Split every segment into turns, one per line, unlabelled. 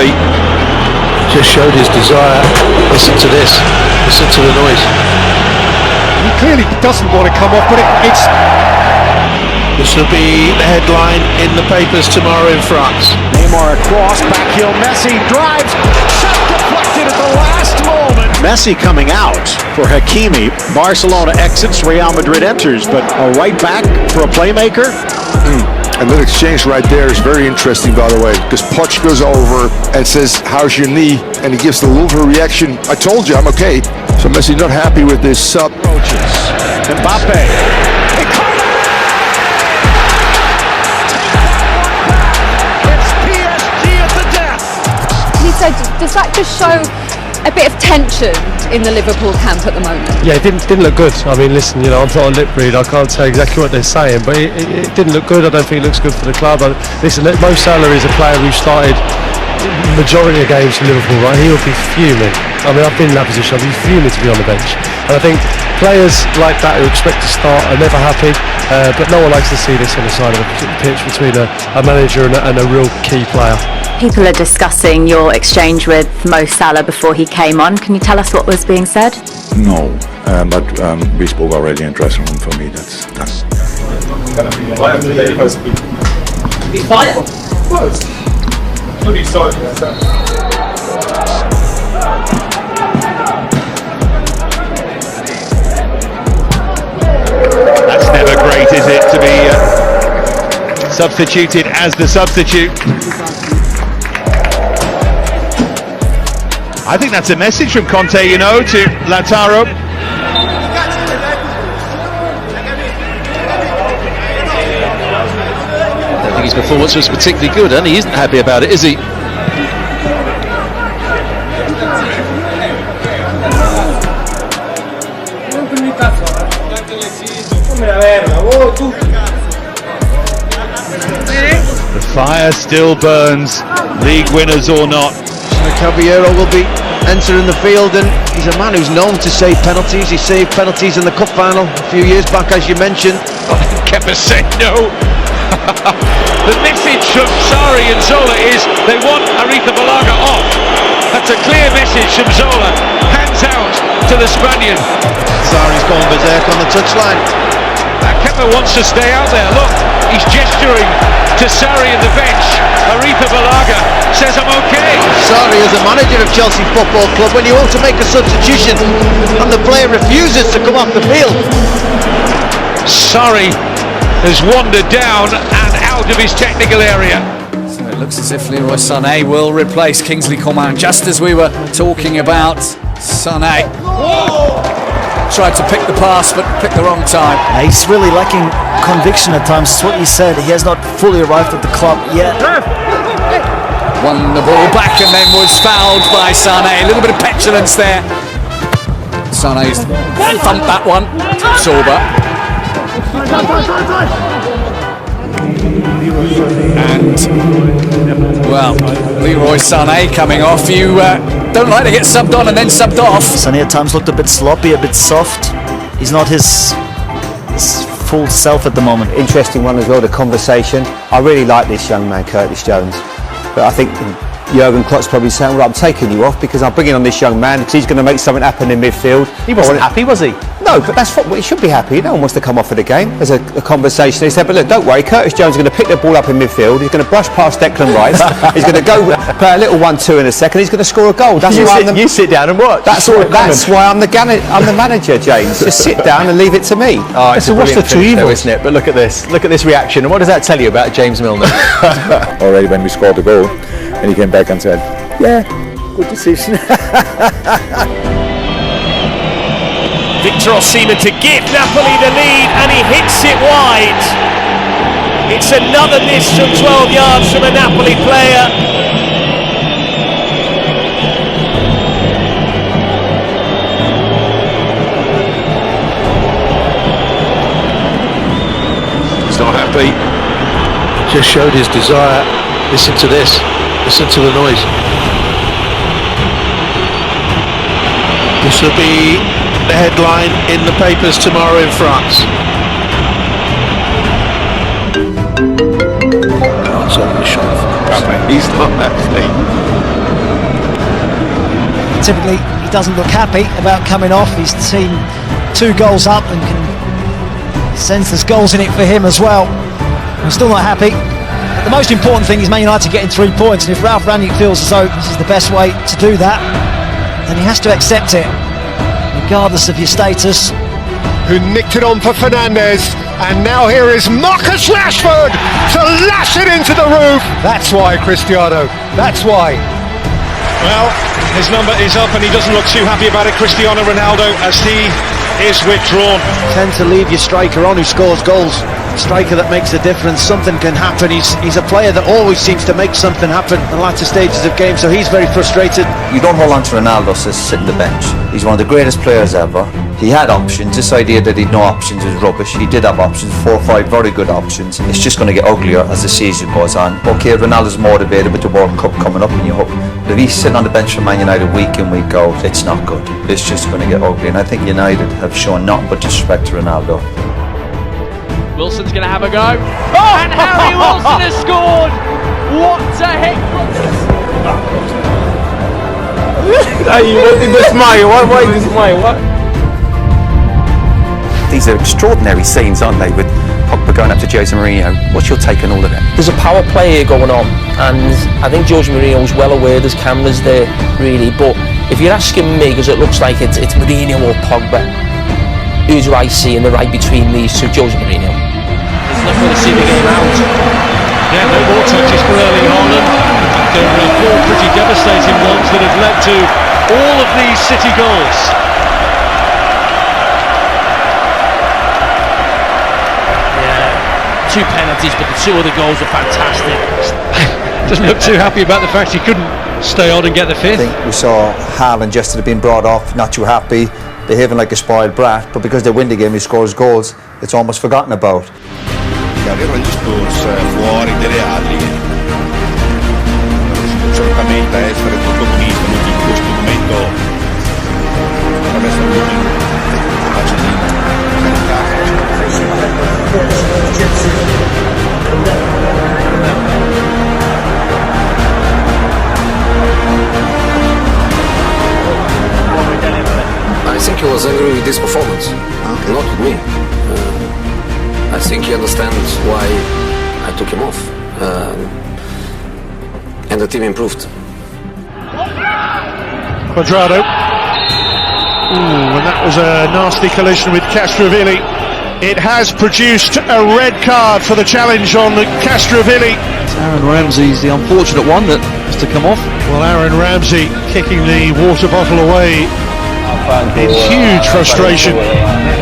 happy.
Just showed his desire. Listen to this. Listen to the noise.
He clearly doesn't want to come off, but it's...
This will be the headline in the papers tomorrow in France.
Neymar across, backheel, Messi drives, shot deflected at the last moment.
Messi coming out for Hakimi. Barcelona exits, Real Madrid enters, but a right back for a playmaker.
And that exchange right there is very interesting, by the way, because Poch goes over and says, "How's your knee?" And he gives the Louvre reaction, "I told you, I'm okay." So Messi not happy with this sub.
Mbappe.
He said, does that just show a bit of tension in the Liverpool camp at the moment?
Yeah, it didn't look good. I mean, listen, you know, I'm not a lip reader. I can't say exactly what they're saying, but it didn't look good. I don't think it looks good for the club. Listen, Mo Salah is a player who started majority of games for Liverpool, right? He would be fuming. I mean, I've been in that position. I'd be fuming to be on the bench. And I think players like that who expect to start are never happy. But no one likes to see this on the side of the pitch between a manager and a real key player.
People are discussing your exchange with Mo Salah before he came on. Can you tell us what was being said?
No, but we spoke already in dressing room. For me, that's
He's fired.
That's never great, is it, to be substituted as the substitute? I think that's a message from Conte, you know, to Lautaro.
I don't think his performance was particularly good, and he isn't happy about it, is he?
The fire still burns, league winners or not.
Caballero will be entering the field, and he's a man who's known to save penalties. He saved penalties in the cup final a few years back, as you mentioned.
Kepa said no. The message from Sarri and Zola is they want Aretha Balaga off. That's a clear message from Zola. Hands out to the Spaniard.
Sarri's gone berserk on the touchline.
Kepa wants to stay out there. Look, he's gesturing to Sarri in the bench. Aretha Balaga says, "I'm okay."
Sarri is the manager of Chelsea Football Club. When you want to make a substitution and the player refuses to come off the field.
Sarri has wandered down and out of his technical area.
So it looks as if Leroy Sané will replace Kingsley Coman, just as we were talking about. Sané tried to pick the pass, but picked the wrong time.
He's really lacking conviction at times. It's what you said. He has not fully arrived at the club yet.
Won the ball back and then was fouled by Sané. A little bit of petulance there. Sané's thumped that one. Sorba. And, well, Leroy Sané coming off. You don't like to get subbed on and then subbed off.
Sané at times looked a bit sloppy, a bit soft. He's not his full self at the moment.
Interesting one as well, the conversation. I really like this young man, Curtis Jones. But I think Jurgen Klopp's probably saying, well, I'm taking you off because I'm bringing on this young man because he's going to make something happen in midfield.
He wasn't happy, was he?
No, but that's what he should be happy. No one wants to come off of the game. There's a conversation. He said, but look, don't worry, Curtis Jones is going to pick the ball up in midfield. He's going to brush past Declan Rice. He's going to go play a little 1-2 in a second. He's going to score a goal. That's
you sit down and watch.
That's why I'm the manager, James. Just sit down and leave it to me.
Oh, it's what's the two evils, isn't it? But look at this. Look at this reaction. And what does that tell you about James Milner?
Already when we scored the goal, and he came back and said, "Yeah, good decision."
Victor Osimhen to give Napoli the lead, and he hits it wide. It's another miss from 12 yards from a Napoli player.
He's not happy. Just showed his desire. Listen to this. Listen to the noise. This will be the headline in the papers tomorrow in France. It's over the shot.
He's not happy.
Typically, he doesn't look happy about coming off. His team 2 goals up and can sense there's goals in it for him as well. I'm still not happy. But the most important thing is Man United getting 3 points, and if Ralph Rangnick feels as though this is the best way to do that, then he has to accept it, regardless of your status.
Who nicked it on for Fernandes, and now here is Marcus Rashford to lash it into the roof. That's why, Cristiano, that's why.
Well, his number is up and he doesn't look too happy about it, Cristiano Ronaldo, as he is withdrawn.
Tend to leave your striker on who scores goals. Striker that makes a difference. Something can happen. He's a player that always seems to make something happen in the latter stages of games, so he's very frustrated.
You don't hold on to Ronaldo to sit on the bench. He's one of the greatest players ever. He had options. This idea that he'd no options is rubbish. He did have options, 4 or 5 very good options. It's just going to get uglier as the season goes on. Okay, Ronaldo's motivated with the World Cup coming up, and you hope. But if he's sitting on the bench for Man United week in, week out, it's not good. It's just going to get ugly, and I think United have shown nothing but disrespect to Ronaldo.
Wilson's going to have a go. Oh! And Harry Wilson has scored! What a heck!
Why is this mine? What? These are extraordinary scenes, aren't they? With Pogba going up to Jose Mourinho. What's your take on all of it?
There's a power play here going on, and I think Jose Mourinho is well aware there's cameras there, really. But if you're asking me, because it looks like it's Mourinho or Pogba, who do I see in the right between these two? Jose Mourinho.
There's enough for the City game out.
Yeah, no more touches for Erling Haaland. There are 4 pretty devastating ones that have led to all of these City goals.
Yeah, 2 penalties, but the 2 other goals are fantastic.
Doesn't look too happy about the fact he couldn't stay on and get the 5th.
I think we saw Haaland yesterday being brought off, not too happy, behaving like a spoiled brat, but because they win the game, he scores goals, it's almost forgotten about.
Averlo gli Spurs fuori delle ali, certamente essere protagonista in questo momento potrebbe essere l'unico capace di
I think he was angry with this performance, not with me. I think he understands why I took him off, and the team improved.
Quadrado. Ooh, and that was a nasty collision with Castrovilli. It has produced a red card for the challenge on Castrovilli.
Aaron Ramsey's the unfortunate one that has to come off.
Well, Aaron Ramsey kicking the water bottle away in huge frustration.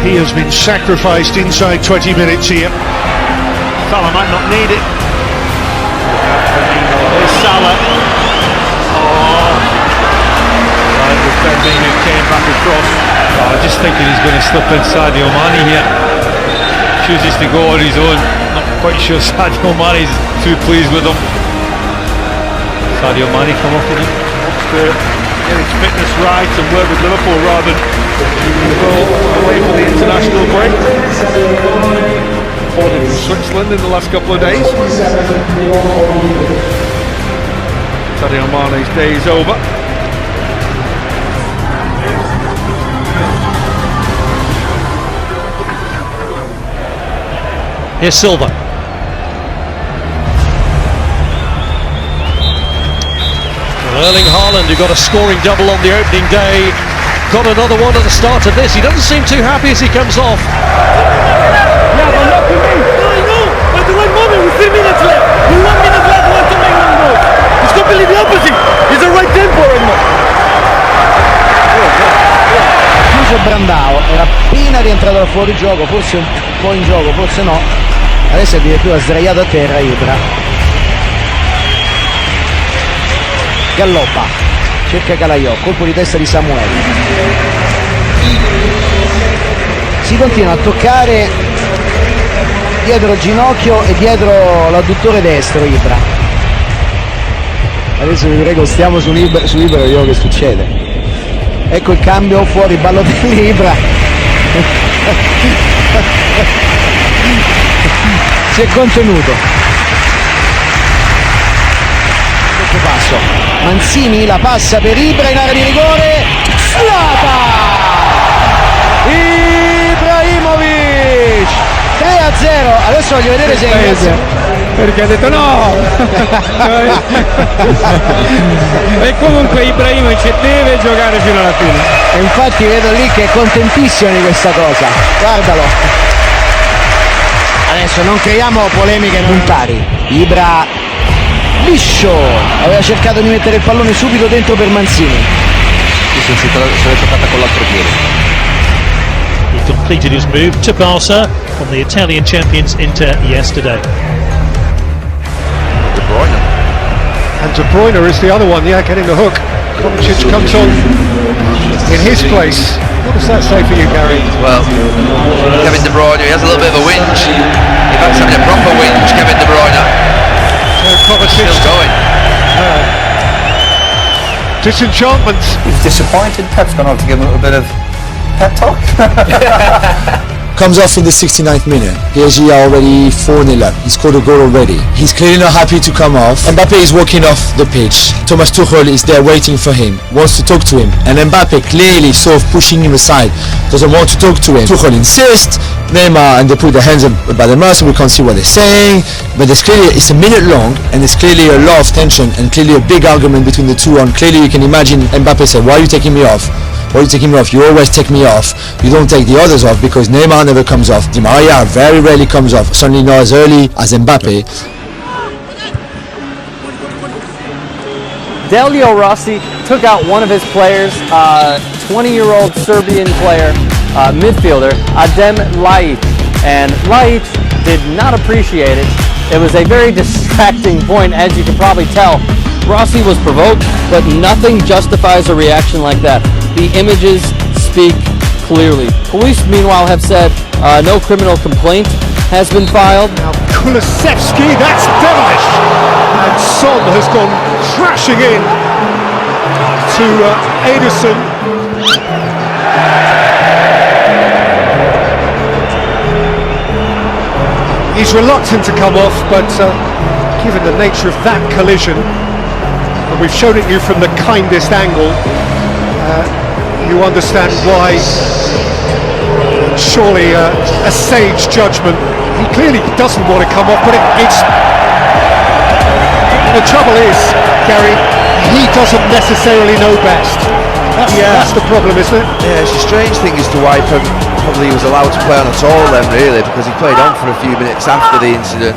He has been sacrificed inside 20 minutes here.
Salah might not need it. There's Salah. Firmino came back across.
I'm just thinking he's going to slip in Sadio Mane here. Chooses to go on his own. Not quite sure Sadio Mane is too pleased with him. Sadio Mane come off with him.
Wants to get his fitness right and work with Liverpool rather than go away for the international break. Reported from Switzerland in the last couple of days. Sadio Mane's day is over.
Here's Silva. Well, Erling Haaland, who got a scoring double on the opening day, got another one at the start of this. He doesn't seem too happy as he comes off.
Yeah, but not to me. I know, but the one moment with 3 minutes left. With 1 minute left, want to make one goal. It's completely the opposite. It's the right tempo right now.
Chiuso Brandao, era appena rientrato da fuori gioco, forse un po' in gioco, forse no. Adesso è addirittura sdraiato a terra Ibra. Galloppa, cerca Calaiò, colpo di testa di Samuel. Si continua a toccare dietro il ginocchio e dietro l'adduttore destro Ibra. Adesso vi prego, stiamo su Ibra e vediamo che succede. Ecco il cambio, fuori Balotelli, Ibra. Si è contenuto. Mancini, la passa per Ibra in area di rigore, sfiata! Ibrahimovic! 3-0, adesso voglio vedere se
perché ha detto no. E comunque Ibrahimovic deve giocare fino alla fine,
e infatti vedo lì che è contentissimo di questa cosa, guardalo. Adesso non creiamo polemiche non pari. Ibra liscio, aveva cercato di mettere il pallone subito dentro per Mancini.
Se l'è toccata con l'altro piede.
He completed his move to Barca from the Italian champions Inter yesterday.
De Bruyne.
And De Bruyne is the other one, yeah, getting the hook. Kovacic comes on in his place. What does that say for you, Gary?
Well, Kevin De Bruyne, he has a little bit of a whinge. In fact, he's having a proper whinge, Kevin De Bruyne.
Kovacic
still going.
Disenchantment.
He's disappointed. Pep's gone off to give him a little bit of pep talk.
Comes off in the 69th minute. PSG are already 4-0 up. He scored a goal already. He's clearly not happy to come off. Mbappe is walking off the pitch. Thomas Tuchel is there waiting for him, wants to talk to him. And Mbappe clearly sort of pushing him aside, doesn't want to talk to him. Tuchel insists, Neymar, and they put their hands up by the mouth so we can't see what they're saying. But there's clearly, it's a minute long, and there's clearly a lot of tension and clearly a big argument between the two. And clearly you can imagine Mbappe say, why are you taking me off? Why are you taking me off? You always take me off. You don't take the others off, because Neymar never comes off. Di Maria very rarely comes off. Certainly not as early as Mbappe.
Delio Rossi took out one of his players, 20-year-old Serbian player, midfielder, Adem Laic. And Laic did not appreciate it. It was a very distracting point, as you can probably tell. Rossi was provoked, but nothing justifies a reaction like that. The images speak clearly. Police, meanwhile, have said no criminal complaint has been filed.
Now Kulusevski, that's devilish! And Son has gone crashing in to Ederson. He's reluctant to come off, but given the nature of that collision, and we've shown it you from the kindest angle, you understand why. Surely a sage judgment. He clearly doesn't want to come off, but it's... The trouble is, Gary, he doesn't necessarily know best. That's the problem, isn't it?
Yeah, it's a strange thing as to why probably he was allowed to play on at all then, really, because he played on for a few minutes after the incident.